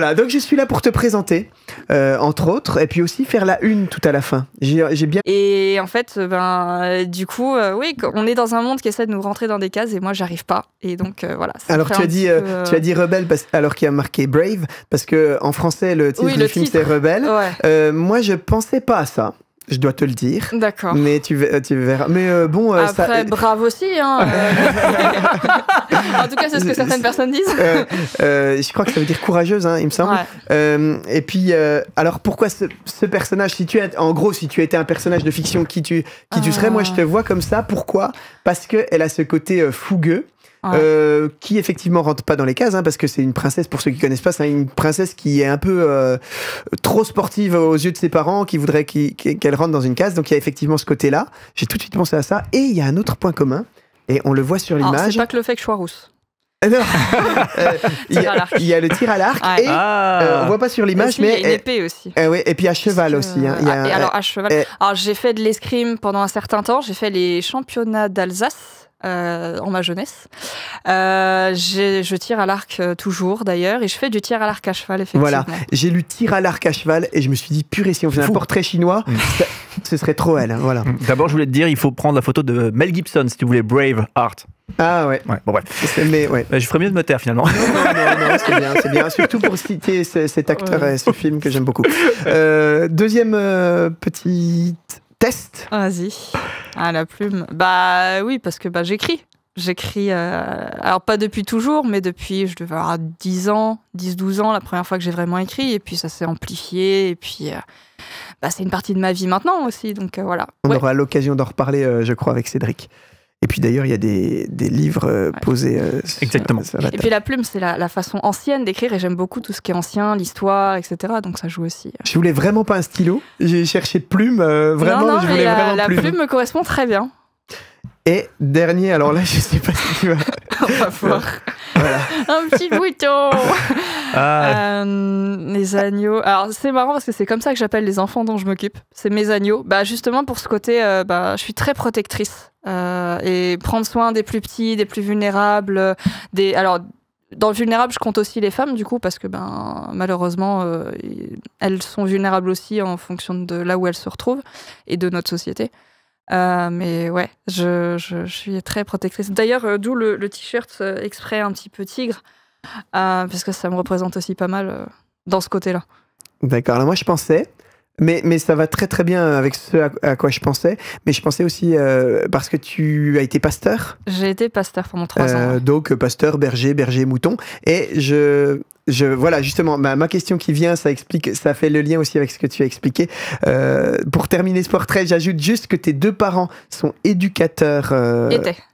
Voilà, donc je suis là pour te présenter, entre autres, et puis aussi faire la une tout à la fin. J'ai bien... Et en fait, du coup, oui, on est dans un monde qui essaie de nous rentrer dans des cases et moi, j'arrive pas. Et donc, voilà. Alors, tu as dit rebelle alors qu'il y a marqué Brave, parce qu'en français, le titre du film, c'est Rebelle. Ouais. Moi, je pensais pas à ça. Je dois te le dire. D'accord. Mais tu verras. Mais bon. Après, brave aussi. Hein, en tout cas, c'est ce que certaines personnes disent. Je crois que ça veut dire courageuse, hein, il me semble. Ouais. Et puis, alors pourquoi ce personnage, si tu étais un personnage de fiction, qui tu serais, moi je te vois comme ça. Pourquoi ? Parce qu'elle a ce côté fougueux. Ouais. Qui effectivement rentre pas dans les cases, hein, parce que c'est une princesse, pour ceux qui connaissent pas, c'est une princesse qui est un peu trop sportive aux yeux de ses parents, qui voudrait qu'elle rentre dans une case. Donc il y a effectivement ce côté-là. J'ai tout de suite pensé à ça. Et il y a un autre point commun, et on le voit sur l'image. C'est pas que le fait que je sois rousse. Non. Il y a le tir à l'arc, ouais. Et on voit pas sur l'image, mais il y a une épée aussi. Ouais, et puis à cheval aussi. Hein, et alors à cheval. Alors j'ai fait de l'escrime pendant un certain temps. J'ai fait les championnats d'Alsace. En ma jeunesse. Je tire à l'arc toujours d'ailleurs, et je fais du tir à l'arc à cheval, effectivement. Voilà, j'ai lu tir à l'arc à cheval et je me suis dit, purée, si on faisait un portrait chinois, ce serait trop elle. Voilà. D'abord, je voulais te dire, il faut prendre la photo de Mel Gibson si tu voulais Brave Heart. Ah ouais. Bon bref. Mais ouais. Je ferais mieux de me taire finalement. Non, c'est bien. Surtout pour citer cet acteur et ce film que j'aime beaucoup. Deuxième petit test. Vas-y. Ah, la plume. Bah oui, parce que j'écris. J'écris, alors pas depuis toujours, mais depuis, je devais avoir 10-12 ans, la première fois que j'ai vraiment écrit, et puis ça s'est amplifié, et puis c'est une partie de ma vie maintenant aussi, donc voilà. On aura l'occasion d'en reparler, je crois, avec Cédric. Et puis d'ailleurs, il y a des livres posés. Exactement. Sur la table. Et puis la plume, c'est la façon ancienne d'écrire, et j'aime beaucoup tout ce qui est ancien, l'histoire, etc. Donc ça joue aussi. Je voulais vraiment pas un stylo. J'ai cherché plume. Vraiment, non, je voulais vraiment la plume me correspond très bien. Et dernier, alors là, je sais pas si tu vas. On va voir. Voilà. Un petit bouton. Les agneaux. Alors c'est marrant parce que c'est comme ça que j'appelle les enfants dont je m'occupe. C'est mes agneaux. Justement pour ce côté, je suis très protectrice. Et prendre soin des plus petits, des plus vulnérables. Alors dans le vulnérable, je compte aussi les femmes du coup parce que malheureusement elles sont vulnérables aussi en fonction de là où elles se retrouvent et de notre société. Mais ouais, je suis très protectrice. D'ailleurs, d'où le t-shirt exprès un petit peu tigre, parce que ça me représente aussi pas mal dans ce côté-là. D'accord, alors moi je pensais, mais ça va très très bien avec ce à quoi je pensais, mais je pensais aussi parce que tu as été pasteur. J'ai été pasteur pendant 3 ans. Donc pasteur, berger, mouton, et voilà, justement, ma question qui vient, ça fait le lien aussi avec ce que tu as expliqué. Pour terminer ce portrait, j'ajoute juste que tes 2 parents sont éducateurs,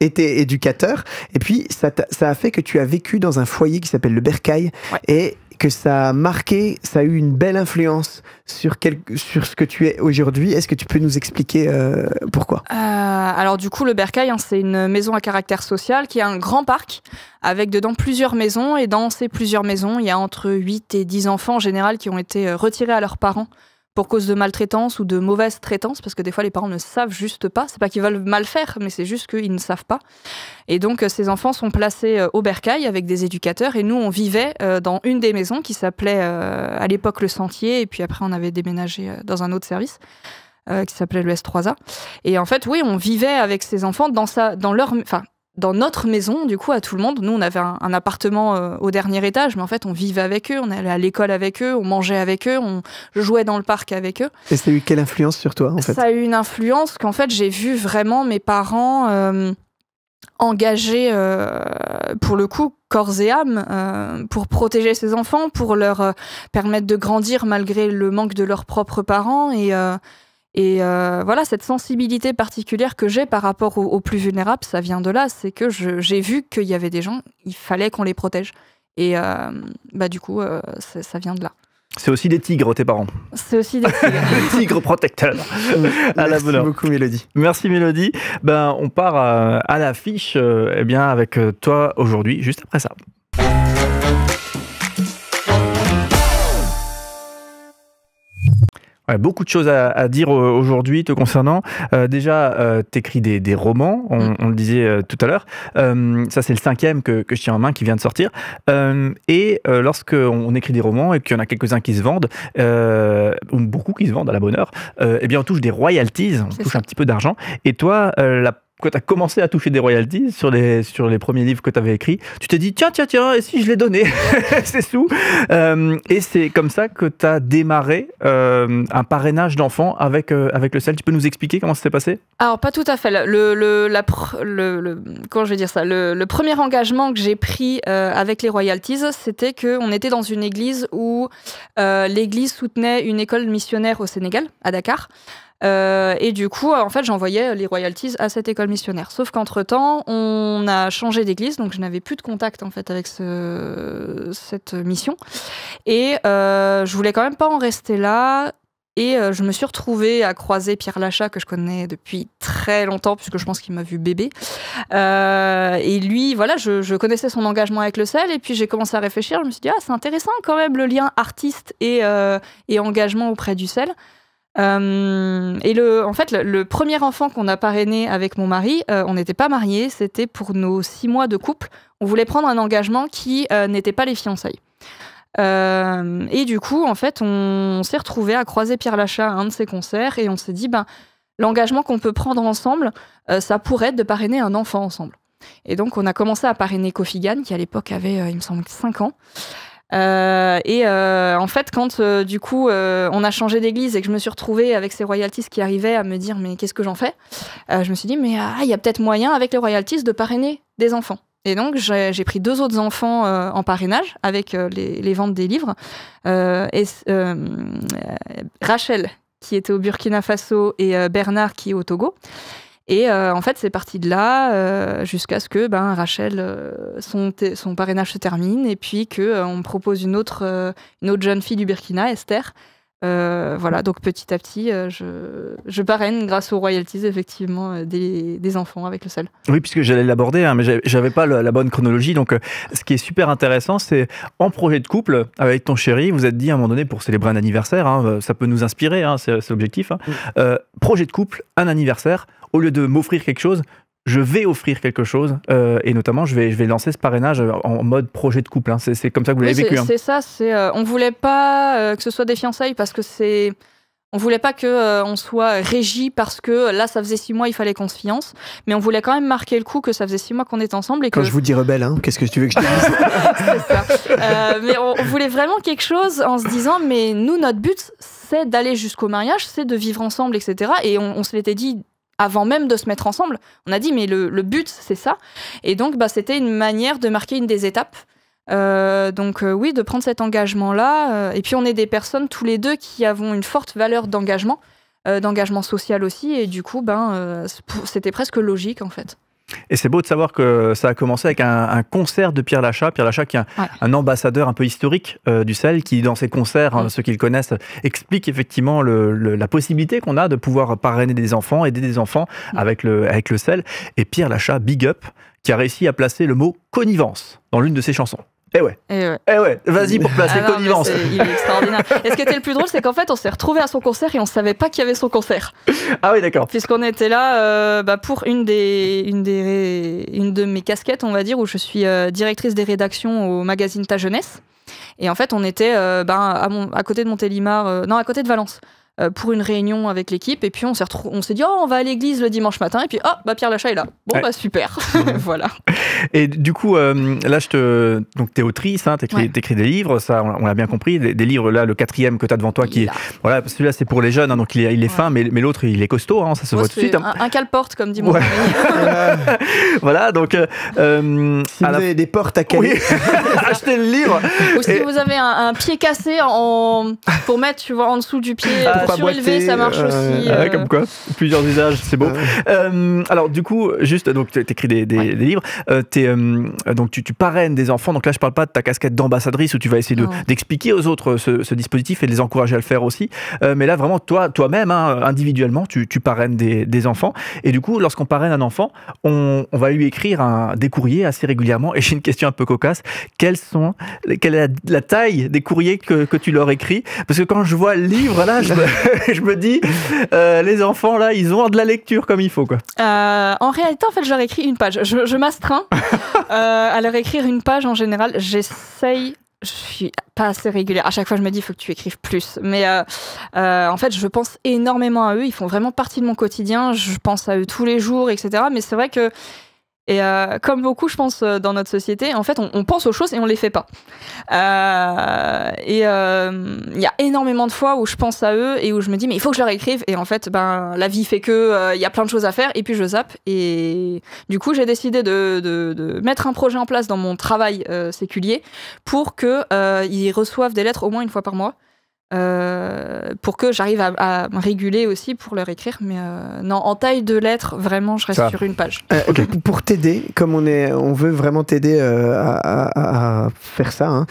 étaient éducateurs, et puis ça a fait que tu as vécu dans un foyer qui s'appelle le Bercail, ouais. Et que ça a marqué, ça a eu une belle influence sur ce que tu es aujourd'hui. Est-ce que tu peux nous expliquer pourquoi ? Alors du coup, le Bercail, c'est une maison à caractère social qui a un grand parc avec dedans plusieurs maisons. Et dans ces plusieurs maisons, il y a entre 8 et 10 enfants en général qui ont été retirés à leurs parents pour cause de maltraitance ou de mauvaise traitance, parce que des fois les parents ne savent juste pas. C'est pas qu'ils veulent mal faire, mais c'est juste qu'ils ne savent pas. Et donc ces enfants sont placés au Bercail avec des éducateurs, et nous on vivait dans une des maisons qui s'appelait à l'époque le Sentier, et puis après on avait déménagé dans un autre service qui s'appelait le S3A. Et en fait oui, on vivait avec ces enfants dans notre maison, du coup, à tout le monde. Nous, on avait un appartement au dernier étage, mais en fait, on vivait avec eux, on allait à l'école avec eux, on mangeait avec eux, on jouait dans le parc avec eux. Et ça a eu quelle influence sur toi, en fait ? Ça a eu une influence qu'en fait, j'ai vu vraiment mes parents engagés, pour le coup, corps et âme, pour protéger ces enfants, pour leur permettre de grandir malgré le manque de leurs propres parents. Et voilà, cette sensibilité particulière que j'ai par rapport aux plus vulnérables, ça vient de là. C'est que j'ai vu qu'il y avait des gens, il fallait qu'on les protège. Et du coup, ça vient de là. C'est aussi des tigres, tes parents. C'est aussi des tigres. Tigres protecteurs. Merci beaucoup, Mélodie. Merci, Mélodie. On part à l'affiche avec toi aujourd'hui, juste après ça. Ouais, beaucoup de choses à dire aujourd'hui te concernant. Déjà, tu écris des romans, on le disait tout à l'heure. Ça, c'est le 5e que je tiens en main, qui vient de sortir. Et lorsqu'on écrit des romans et qu'il y en a quelques-uns qui se vendent, ou beaucoup qui se vendent à la bonne heure, eh bien, on touche des royalties, on touche un petit peu d'argent. Et toi, quand tu as commencé à toucher des royalties sur les premiers livres que tu avais écrits, tu t'es dit tiens, et si je les donnais ces sous et c'est comme ça que tu as démarré un parrainage d'enfants avec le sel. Tu peux nous expliquer comment ça s'est passé? Alors, pas tout à fait. Comment je vais dire ça, le premier engagement que j'ai pris avec les royalties, c'était qu'on était dans une église où l'église soutenait une école missionnaire au Sénégal, à Dakar. Et du coup, en fait, j'envoyais les royalties à cette école missionnaire. Sauf qu'entre-temps, on a changé d'église, donc je n'avais plus de contact en fait avec cette mission. Et je voulais quand même pas en rester là. Et je me suis retrouvée à croiser Pierre Lachat, que je connais depuis très longtemps, puisque je pense qu'il m'a vu bébé. Et lui, voilà, je connaissais son engagement avec le sel, et puis j'ai commencé à réfléchir. Je me suis dit, c'est intéressant quand même le lien artiste et engagement auprès du sel. Et en fait, le premier enfant qu'on a parrainé avec mon mari, on n'était pas mariés, c'était pour nos 6 mois de couple. On voulait prendre un engagement qui n'était pas les fiançailles. Et du coup, en fait, on s'est retrouvés à croiser Pierre Lachat à un de ses concerts et on s'est dit, l'engagement qu'on peut prendre ensemble, ça pourrait être de parrainer un enfant ensemble. Et donc, on a commencé à parrainer Kofi Gann, qui à l'époque avait, il me semble, 5 ans. En fait, quand du coup on a changé d'église et que je me suis retrouvée avec ces royalties qui arrivaient à me dire mais qu'est-ce que j'en fais, je me suis dit mais il y a peut-être moyen avec les royalties de parrainer des enfants. Et donc j'ai pris 2 autres enfants en parrainage avec les ventes des livres. Rachel qui était au Burkina Faso et Bernard qui est au Togo. Et en fait, c'est parti de là jusqu'à ce que Rachel, son parrainage se termine et puis qu'on me propose une autre jeune fille du Burkina, Esther. Voilà, donc petit à petit, je parraine grâce aux royalties, effectivement, des enfants avec le sel. Oui, puisque j'allais l'aborder, mais j'avais pas la bonne chronologie. Donc, ce qui est super intéressant, c'est en projet de couple, avec ton chéri, vous êtes dit à un moment donné, pour célébrer un anniversaire, ça peut nous inspirer, c'est l'objectif. Projet de couple, un anniversaire, au lieu de m'offrir quelque chose, je vais offrir quelque chose et notamment je vais lancer ce parrainage en mode projet de couple. C'est comme ça que vous l'avez vécu. C'est ça. On voulait pas que ce soit des fiançailles parce que on voulait pas que on soit régi parce que là ça faisait 6 mois il fallait qu'on se fiance, mais on voulait quand même marquer le coup que ça faisait 6 mois qu'on était ensemble et que... Quand je vous dis rebelle, qu'est-ce que tu veux que je te dise? C'est ça. Mais on voulait vraiment quelque chose en se disant mais nous notre but c'est d'aller jusqu'au mariage, c'est de vivre ensemble, etc. Et on se l'était dit avant même de se mettre ensemble, on a dit mais le but c'est ça. Et donc c'était une manière de marquer une des étapes. Oui, de prendre cet engagement-là. Et puis on est des personnes tous les deux qui avons une forte valeur d'engagement social aussi. Et du coup, c'était presque logique en fait. Et c'est beau de savoir que ça a commencé avec un concert de Pierre Lachat. Pierre Lachat qui est un ambassadeur un peu historique du sel, qui dans ses concerts, ceux qui le connaissent, explique effectivement la possibilité qu'on a de pouvoir parrainer des enfants, aider des enfants avec le sel. Et Pierre Lachat, big up, qui a réussi à placer le mot connivence dans l'une de ses chansons. Eh ouais. Vas-y pour placer connivence. Il est extraordinaire. Et ce qui était le plus drôle, c'est qu'en fait, on s'est retrouvés à son concert et on savait pas qu'il y avait son concert. Ah oui, d'accord. Puisqu'on était là pour une de mes casquettes, on va dire, où je suis directrice des rédactions au magazine Ta Jeunesse. Et en fait, on était à côté de Montélimar, à côté de Valence. Pour une réunion avec l'équipe et puis on s'est dit on va à l'église le dimanche matin et puis Pierre Lachat est là. Super. Voilà. Et du coup là donc t'es autrice, t'écris des livres, ça on l'a bien compris, des livres là, le 4e que t'as devant toi voilà, celui-là c'est pour les jeunes donc il est fin mais l'autre il est costaud ça se voit tout de suite. Un cale-porte comme dit mon ami. Voilà donc si vous avez des portes à caler, achetez le livre. Ou si vous avez un pied cassé pour mettre en dessous du pied surélevé, ça marche aussi. Comme quoi, plusieurs usages, c'est beau. Alors du coup, juste, donc tu écris des livres, donc tu parraines des enfants. Donc là, je parle pas de ta casquette d'ambassadrice où tu vas essayer d'expliquer aux autres ce dispositif et de les encourager à le faire aussi. Mais là, vraiment, toi-même, hein, individuellement, tu parraines des enfants. Et du coup, lorsqu'on parraine un enfant, on va lui écrire des courriers assez régulièrement. Et j'ai une question un peu cocasse. Quelle est la taille des courriers que tu leur écris? Parce que quand je vois le livre, là, je me dis, les enfants, là, ils ont de la lecture comme il faut, quoi. En réalité, en fait, je leur écris une page. Je m'astreins à leur écrire une page en général. J'essaye. Je suis pas assez régulière. À chaque fois, je me dis, il faut que tu écrives plus. Mais en fait, je pense énormément à eux. Ils font vraiment partie de mon quotidien. Je pense à eux tous les jours, etc. Mais c'est vrai que, comme beaucoup, je pense, dans notre société, en fait, on pense aux choses et on les fait pas. Il y a énormément de fois où je pense à eux et où je me dis, mais il faut que je leur écrive. Et en fait, la vie fait que il y a plein de choses à faire et puis je zappe. Et du coup, j'ai décidé de mettre un projet en place dans mon travail séculier pour qu'ils reçoivent des lettres au moins une fois par mois. Pour que j'arrive à me réguler aussi pour leur écrire, mais non, en taille de lettres, vraiment, je reste sur une page. Pour t'aider, comme on veut vraiment t'aider à faire ça, hein,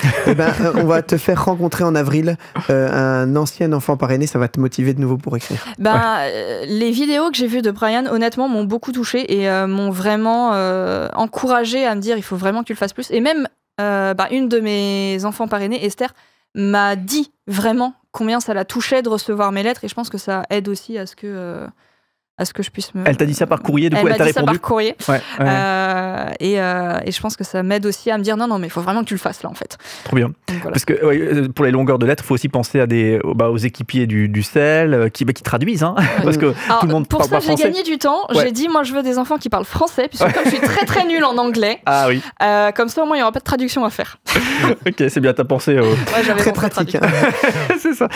on va te faire rencontrer en avril un ancien enfant parrainé, ça va te motiver de nouveau pour écrire. Les vidéos que j'ai vues de Brian, honnêtement, m'ont beaucoup touchée et m'ont vraiment encouragée à me dire il faut vraiment que tu le fasses plus. Et même une de mes enfants parrainés, Esther, m'a dit vraiment combien ça la touchait de recevoir mes lettres et je pense que ça aide aussi à ce que je puisse me... Elle t'a dit ça par courrier, du coup elle t'a répondu? Elle m'a dit ça par courrier. Et je pense que ça m'aide aussi à me dire non mais il faut vraiment que tu le fasses là en fait. Trop bien. Donc, voilà. Parce que pour les longueurs de lettres, il faut aussi penser aux équipiers du CEL qui traduisent, hein, parce que tout le monde parle pas français. Pour ça, j'ai gagné du temps. J'ai dit moi je veux des enfants qui parlent français, puisque comme je suis très très nulle en anglais, comme ça au moins il n'y aura pas de traduction à faire. Ok, c'est bien, t'as pensé. J'avais très pratique. C'est ça.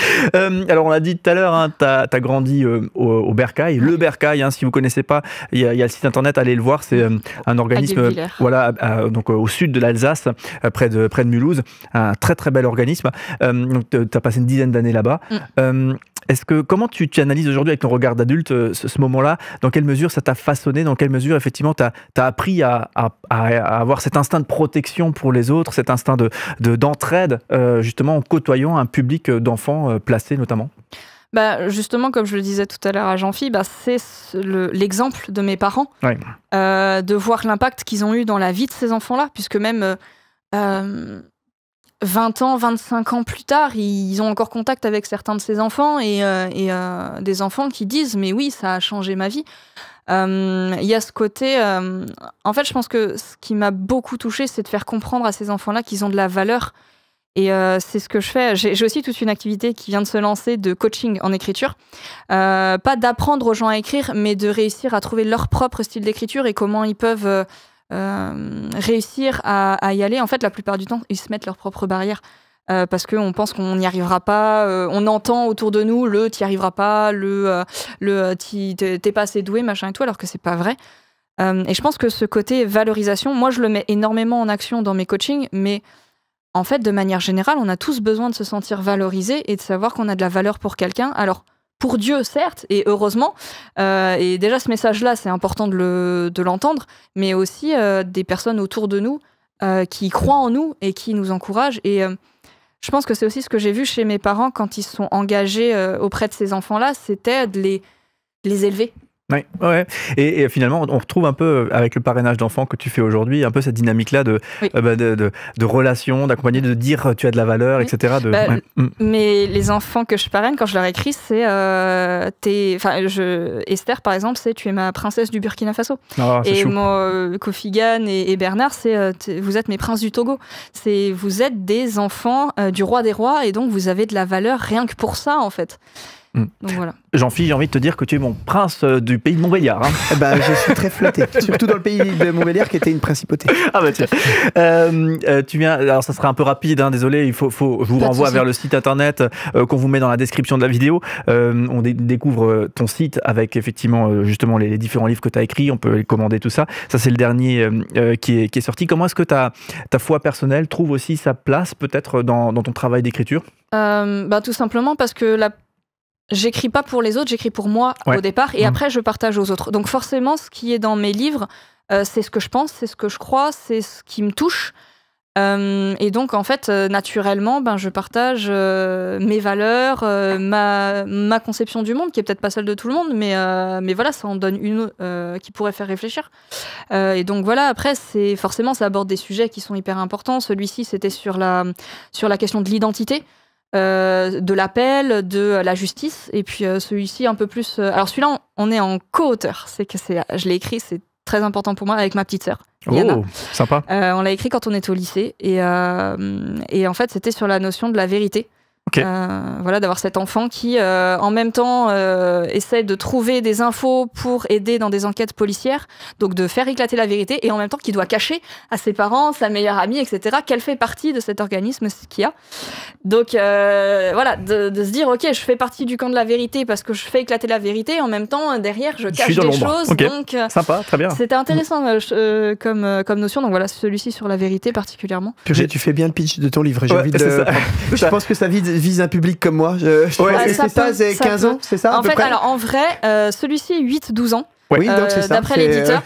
Alors on l'a dit tout à l'heure, hein, t'as grandi au Bercail, le Bercail, si vous connaissez pas, il y a le site internet, allez le voir, c'est un organisme donc au sud de l'Alsace, près de Mulhouse, un très très bel organisme. Donc tu as passé une dizaine d'années là-bas. Comment tu analyses aujourd'hui avec ton regard d'adulte ce moment-là? Dans quelle mesure ça t'a façonné? Dans quelle mesure effectivement tu as appris à avoir cet instinct de protection pour les autres, cet instinct d'entraide, justement en côtoyant un public d'enfants placés notamment? Justement, comme je le disais tout à l'heure à Jean-Phi, c'est l'exemple de mes parents, de voir l'impact qu'ils ont eu dans la vie de ces enfants-là, puisque même 20 ans, 25 ans plus tard, ils ont encore contact avec certains de ces enfants et des enfants qui disent « mais oui, ça a changé ma vie ». Il y a ce côté... en fait, je pense que ce qui m'a beaucoup touchée, c'est de faire comprendre à ces enfants-là qu'ils ont de la valeur. Et c'est ce que je fais. J'ai aussi toute une activité qui vient de se lancer de coaching en écriture. Pas d'apprendre aux gens à écrire, mais de réussir à trouver leur propre style d'écriture et comment ils peuvent réussir à y aller. En fait, la plupart du temps, ils se mettent leurs propres barrières. Parce qu'on pense qu'on n'y arrivera pas. On entend autour de nous le « t'y arriveras pas », t'es pas assez doué, machin et tout, alors que c'est pas vrai. Et je pense que ce côté valorisation, moi je le mets énormément en action dans mes coachings, mais en fait, de manière générale, on a tous besoin de se sentir valorisé et de savoir qu'on a de la valeur pour quelqu'un. Alors, pour Dieu, certes, et heureusement. Et déjà, ce message-là, c'est important de l'entendre, mais aussi des personnes autour de nous qui croient en nous et qui nous encouragent. Et je pense que c'est aussi ce que j'ai vu chez mes parents quand ils se sont engagés auprès de ces enfants-là, c'était de les élever. Ouais. Et finalement, on retrouve un peu avec le parrainage d'enfants que tu fais aujourd'hui, un peu cette dynamique-là de relation, d'accompagner, de dire tu as de la valeur, etc. Mais les enfants que je parraine, quand je leur écris, c'est Esther, par exemple, c'est tu es ma princesse du Burkina Faso. Et moi, Kofi Gan et Bernard, c'est vous êtes mes princes du Togo. Vous êtes des enfants du roi des rois et donc vous avez de la valeur rien que pour ça, en fait. Donc voilà. Jean-Philippe, j'ai envie de te dire que tu es mon prince du pays de Montbéliard. Hein. Je suis très flatté, surtout dans le pays de Montbéliard qui était une principauté. Ah tiens. Tu viens, alors ça sera un peu rapide, hein, désolé, je vous renvoie vers le site internet qu'on vous met dans la description de la vidéo. On découvre ton site avec effectivement justement les différents livres que tu as écrits, on peut les commander, tout ça. Ça c'est le dernier qui est sorti. Comment est-ce que ta foi personnelle trouve aussi sa place peut-être dans ton travail d'écriture? Tout simplement parce que j'écris pas pour les autres, j'écris pour moi au départ et après je partage aux autres. Donc forcément, ce qui est dans mes livres, c'est ce que je pense, c'est ce que je crois, c'est ce qui me touche. Et donc, en fait, naturellement, je partage mes valeurs, ma conception du monde, qui est peut-être pas celle de tout le monde, mais voilà, ça en donne une qui pourrait faire réfléchir. Et donc, voilà, après, forcément, ça aborde des sujets qui sont hyper importants. Celui-ci, c'était sur la question de l'identité, de l'appel, de la justice. Et puis, celui-ci, un peu plus... alors, celui-là, on est en co-auteur. Je l'ai écrit, c'est très important pour moi, avec ma petite sœur. Yana. Oh, sympa. On l'a écrit quand on était au lycée et en fait c'était sur la notion de la vérité. Okay. Voilà, d'avoir cet enfant qui en même temps essaie de trouver des infos pour aider dans des enquêtes policières, donc de faire éclater la vérité, et en même temps qui doit cacher à ses parents, sa meilleure amie, etc., qu'elle fait partie de cet organisme qu'il y a. Donc voilà, de se dire ok, je fais partie du camp de la vérité parce que je fais éclater la vérité, et en même temps derrière je cache des choses. Okay. Donc sympa, très bien. C'était intéressant comme notion. Donc voilà, celui-ci sur la vérité particulièrement. Purée, tu fais bien le pitch de ton livre. J'ai envie de. Je pense que ça vise un public comme moi. C'est 15 ans, c'est ça? En fait, alors en vrai, celui-ci 8-12 ans. Oui, donc c'est ça. D'après l'éditeur.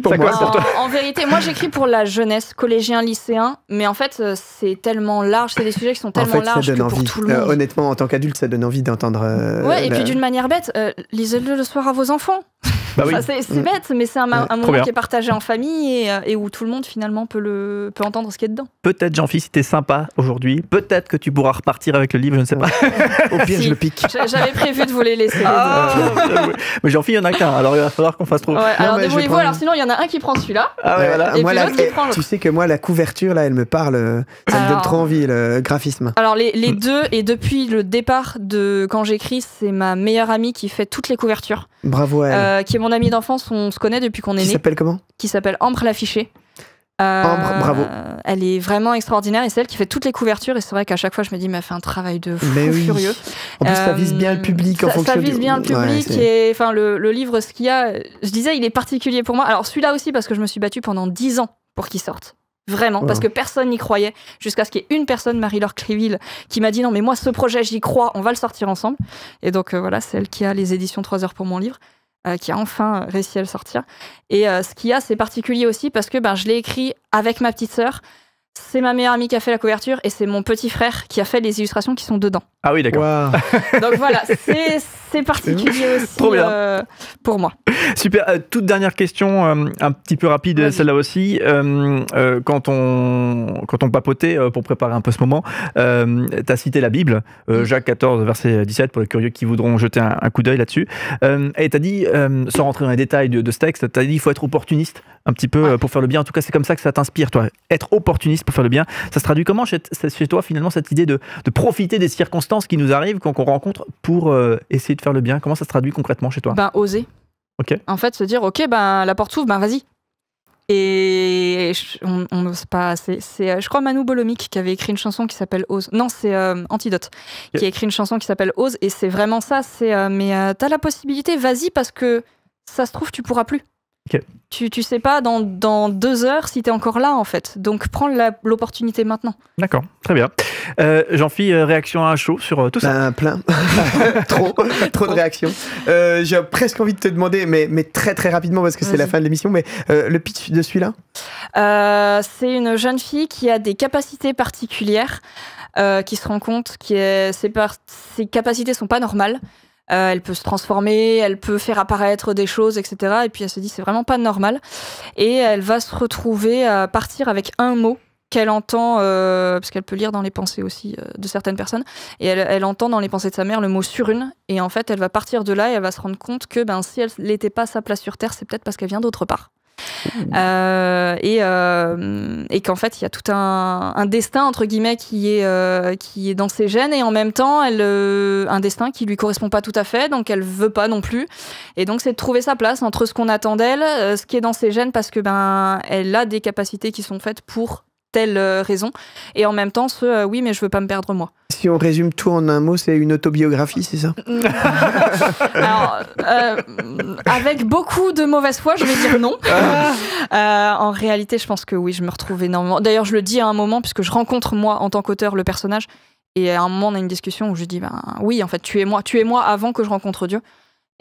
Pour moi. En vérité, moi j'écris pour la jeunesse, collégien, lycéen, mais en fait c'est tellement large, c'est des sujets qui sont tellement larges que pour tout le monde. Honnêtement, en tant qu'adulte, ça donne envie d'entendre. Ouais, et puis d'une manière bête, lisez-le le soir à vos enfants. Bah oui. C'est bête, mais c'est un moment qui est partagé en famille et où tout le monde finalement peut entendre ce qui est dedans. Peut-être, Jean-Philippe, si t'es sympa aujourd'hui, peut-être que tu pourras repartir avec le livre, je ne sais pas. Au pire, je le pique. J'avais prévu de vous les laisser. Mais Jean-Philippe, il n'y en a qu'un, alors il va falloir qu'on fasse trop. Ouais, alors débrouillez-vous, alors sinon il y en a un qui prend celui-là. Ah ouais, voilà. Et puis l'autre qui prend l'autre. Tu sais que moi, la couverture, là, elle me parle. Ça me donne trop envie, le graphisme. Alors les deux, et depuis le départ de quand j'écris, c'est ma meilleure amie qui fait toutes les couvertures. Bravo à elle. Qui est mon amie d'enfance, on se connaît depuis qu'on est né. Qui s'appelle comment? Qui s'appelle Ambre l'affichée. Ambre, bravo. Elle est vraiment extraordinaire et c'est elle qui fait toutes les couvertures, et c'est vrai qu'à chaque fois je me dis mais elle fait un travail de fou furieux. En plus ça vise bien le public en fonction ça vise bien le public. Et enfin le livre, ce qu'il y a, je disais, il est particulier pour moi. Alors celui-là aussi parce que je me suis battue pendant 10 ans pour qu'il sorte. Vraiment, parce que personne n'y croyait, jusqu'à ce qu'il y ait une personne, Marie-Laure Cléville, qui m'a dit non mais moi ce projet j'y crois, on va le sortir ensemble. Et donc voilà, c'est elle qui a les éditions 3 heures pour mon livre. Qui a enfin réussi à le sortir. Et ce qu'il y a, c'est particulier aussi parce que je l'ai écrit avec ma petite sœur. C'est ma meilleure amie qui a fait la couverture et c'est mon petit frère qui a fait les illustrations qui sont dedans. Ah oui, d'accord. Wow. Donc voilà, c'est particulier aussi pour moi. Super. Toute dernière question, un petit peu rapide, celle-là aussi. Quand on papotait pour préparer un peu ce moment, tu as cité la Bible, Jacques 14, verset 17, pour les curieux qui voudront jeter un coup d'œil là-dessus. Et tu as dit, sans rentrer dans les détails de ce texte, tu as dit qu'il faut être opportuniste un petit peu pour faire le bien. En tout cas, c'est comme ça que ça t'inspire, toi. Être opportuniste pour faire le bien. Ça se traduit comment chez toi, finalement, cette idée de profiter des circonstances qui nous arrivent, qu'on rencontre, pour essayer de faire le bien? Comment ça se traduit concrètement chez toi? Oser. Ok. En fait, se dire, ok, la porte s'ouvre, vas-y. Et on n'ose pas. C'est je crois, Manu Bolomic qui avait écrit une chanson qui s'appelle Ose. Non, c'est Antidote qui a écrit une chanson qui s'appelle Ose. Et c'est vraiment ça. Mais t'as la possibilité, vas-y, parce que ça se trouve, tu pourras plus. Okay. Tu sais pas dans 2 heures si t'es encore là en fait. Donc prends l'opportunité maintenant. D'accord, très bien. Jean-Philippe, réaction à chaud sur tout ça? Plein. trop de réactions. J'ai presque envie de te demander, mais très très rapidement parce que c'est la fin de l'émission, mais le pitch de celui-là? C'est une jeune fille qui a des capacités particulières, qui se rend compte que ses capacités sont pas normales. Elle peut se transformer, elle peut faire apparaître des choses, etc. Et puis elle se dit c'est vraiment pas normal. Et elle va se retrouver à partir avec un mot qu'elle entend, parce qu'elle peut lire dans les pensées aussi de certaines personnes. Et elle entend dans les pensées de sa mère le mot surune. Et en fait, elle va partir de là et elle va se rendre compte que si elle n'était pas à sa place sur Terre, c'est peut-être parce qu'elle vient d'autre part. Et qu'en fait il y a tout un destin entre guillemets qui est dans ses gènes, et en même temps un destin qui lui correspond pas tout à fait, donc elle veut pas non plus, et donc c'est de trouver sa place entre ce qu'on attend d'elle, ce qui est dans ses gènes, parce que elle a des capacités qui sont faites pour telle raison, et en même temps oui mais je veux pas me perdre moi. Si on résume tout en un mot, c'est une autobiographie, c'est ça? Alors, avec beaucoup de mauvaise foi, je vais dire non. En réalité, je pense que oui, je me retrouve énormément. D'ailleurs, je le dis à un moment, puisque je rencontre moi, en tant qu'auteur, le personnage, et à un moment, on a une discussion où je dis, oui, en fait, tu es moi avant que je rencontre Dieu.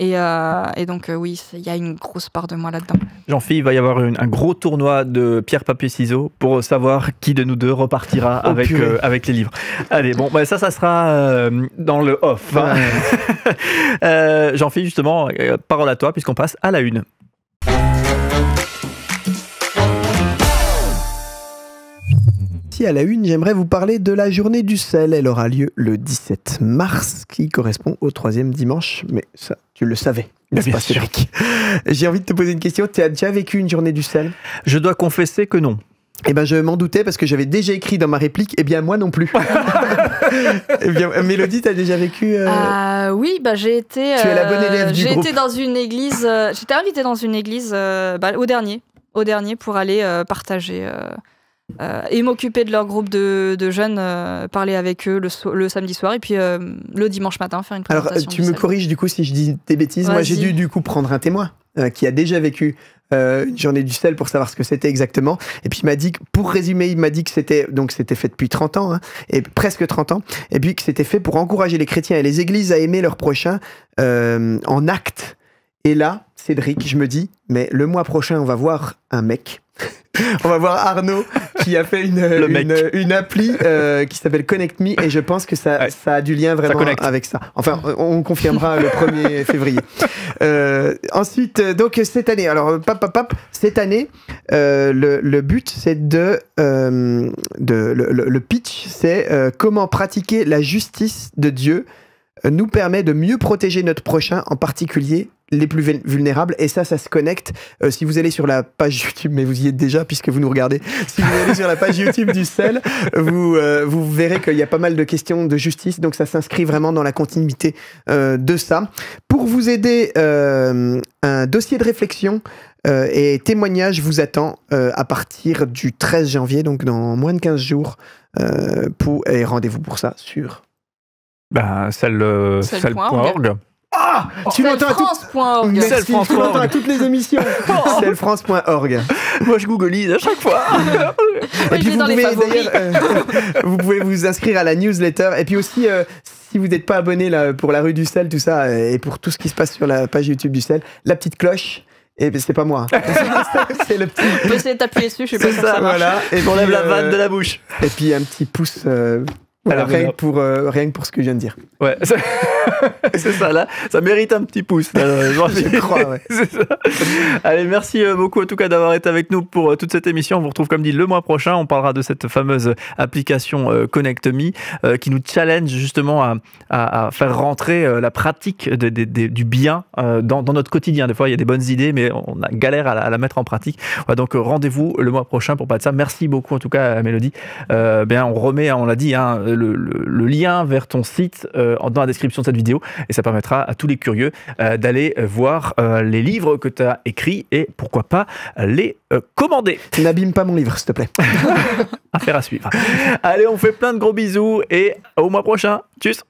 Et donc, oui, il y a une grosse part de moi là-dedans. Jean-Philippe, il va y avoir un gros tournoi de pierre, papier, ciseaux pour savoir qui de nous deux repartira avec les livres. Allez, bon, bah, ça sera dans le off. Hein. Jean-Philippe, justement, parole à toi, puisqu'on passe à la une. À la une, j'aimerais vous parler de la journée du sel. Elle aura lieu le 17 mars, qui correspond au 3e dimanche. Mais ça, tu le savais, n'est-ce pas, Cédric? J'ai envie de te poser une question. Tu as déjà vécu une journée du sel? Je dois confesser que non. Eh ben, je m'en doutais parce que j'avais déjà écrit dans ma réplique. Eh bien, moi non plus. Eh bien, Mélodie, t'as déjà vécu Oui, bah j'ai été. Tu es la bonne élève du groupe. J'ai été dans une église. J'étais invitée dans une église au dernier pour aller partager. Et m'occuper de leur groupe de jeunes, parler avec eux le samedi soir et puis le dimanche matin faire une présentation. Alors tu me corriges du coup si je dis des bêtises. Moi j'ai dû du coup prendre un témoin qui a déjà vécu une journée du sel pour savoir ce que c'était exactement. Et puis il m'a dit, pour résumer, il m'a dit que c'était fait depuis 30 ans, hein, et presque 30 ans, et puis que c'était fait pour encourager les chrétiens et les églises à aimer leur prochain en acte. Et là, Cédric, je me dis, mais le mois prochain on va voir un mec. On va voir Arnaud qui a fait une appli qui s'appelle Connect Me et je pense que ça a du lien vraiment avec ça. Enfin, on confirmera le 1er février. Ensuite, donc cette année, alors cette année, le but c'est le pitch, c'est comment pratiquer la justice de Dieu nous permet de mieux protéger notre prochain, en particulier les plus vulnérables, et ça se connecte. Si vous allez sur la page YouTube, mais vous y êtes déjà puisque vous nous regardez, si vous allez sur la page YouTube du sel, vous verrez qu'il y a pas mal de questions de justice, donc ça s'inscrit vraiment dans la continuité de ça. Pour vous aider, un dossier de réflexion et témoignage vous attend à partir du 13 janvier, donc dans moins de 15 jours, et rendez-vous pour ça sur... Cel.org. Ah, tu l'entends à toutes les émissions. Cellfrance.org. Moi, je googlise à chaque fois. Et puis vous pouvez vous inscrire à la newsletter. Et puis aussi, si vous n'êtes pas abonné là, pour la rue du sel, tout ça, et pour tout ce qui se passe sur la page YouTube du sel, la petite cloche. Et c'est pas moi. C'est le petit. On peut essayer de t'appuyer dessus. Je sais pas si ça marche. Voilà. Et on lève la vanne de la bouche. Et puis un petit pouce. Voilà, rien que pour ce que je viens de dire. Ouais, c'est ça, là, ça mérite un petit pouce. Je crois, ouais. C'est ça. Allez, merci beaucoup en tout cas d'avoir été avec nous pour toute cette émission. On vous retrouve comme dit le mois prochain. On parlera de cette fameuse application Connect Me qui nous challenge justement à faire rentrer la pratique du bien dans notre quotidien. Des fois, il y a des bonnes idées, mais on a galère à la mettre en pratique. Voilà, donc rendez-vous le mois prochain pour parler de ça. Merci beaucoup en tout cas, Mélodie. On remet, on l'a dit, hein, le lien vers ton site dans la description de cette vidéo et ça permettra à tous les curieux d'aller voir les livres que tu as écrits et pourquoi pas les commander. N'abîme pas mon livre, s'il te plaît. Affaire à suivre. Allez, on fait plein de gros bisous et au mois prochain. Tchuss.